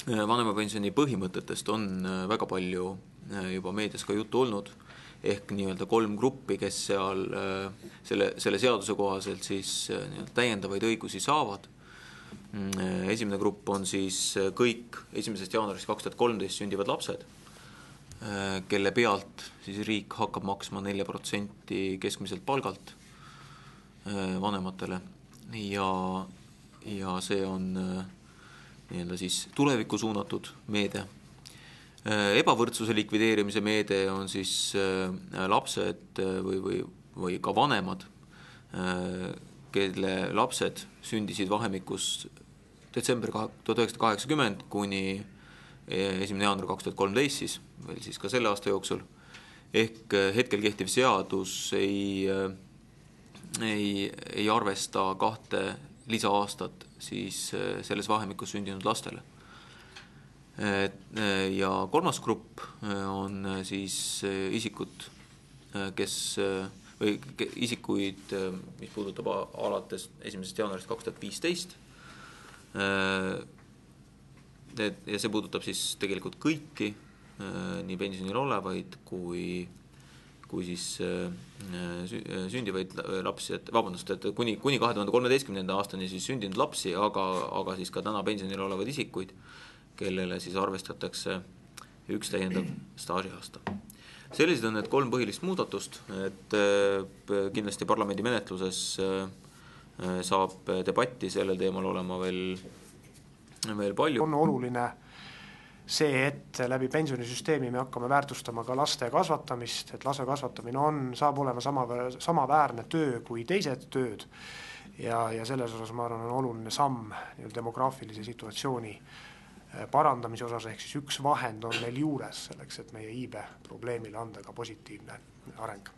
vanemapensioni põhimõtetest on väga palju juba meedias ka juttu olnud, ehk nii-öelda 3 gruppi, kes seal selle seaduse kohaselt siis täiendavaid õigusi saavad. Esimene grupp on siis kõik 1. jaanuarist 2013 sündivad lapsed, kelle pealt siis riik hakkab maksma 4% keskmiselt palgalt vanematele ja see on nii-öelda siis tulevikku suunatud meede. Ebavõrdsuse likvideerimise meede on siis lapsed või ka vanemad, kelle lapsed sündisid vahemikus detsember 1980 kuni 1. jaanuar 2013 siis, veel siis ka selle aasta jooksul. Ehk hetkel kehtiv seadus ei arvesta 2 lisaaastat siis selles vahemikus sündinud lastele. Ja 3. grupp on siis isikud, või isikuid, mis puudutab alates 1. jaanuarist 2015. Ja see puudutab siis tegelikult kõiki, nii pensionil olevaid kui siis sündivaid lapsi, et kuni 2013. aastani siis sündinud lapsi, aga siis ka täna pensionil olevaid isikuid, kellele siis arvestatakse 1 täiendav staažiaasta. Sellised on need 3 põhilist muudatust, et kindlasti parlamendi menetluses saab debatti sellel teemal olema veel palju. On oluline see, et läbi pensionisüsteemi me hakkame väärtustama ka laste kasvatamist, et laste kasvatamine saab olema samaväärne töö kui teised tööd ja selles osas ma arvan on oluline samm demograafilise situatsiooni parandamise osas, ehk siis üks vahend on meil juures selleks, et meie iibe probleemile anda ka positiivne areng.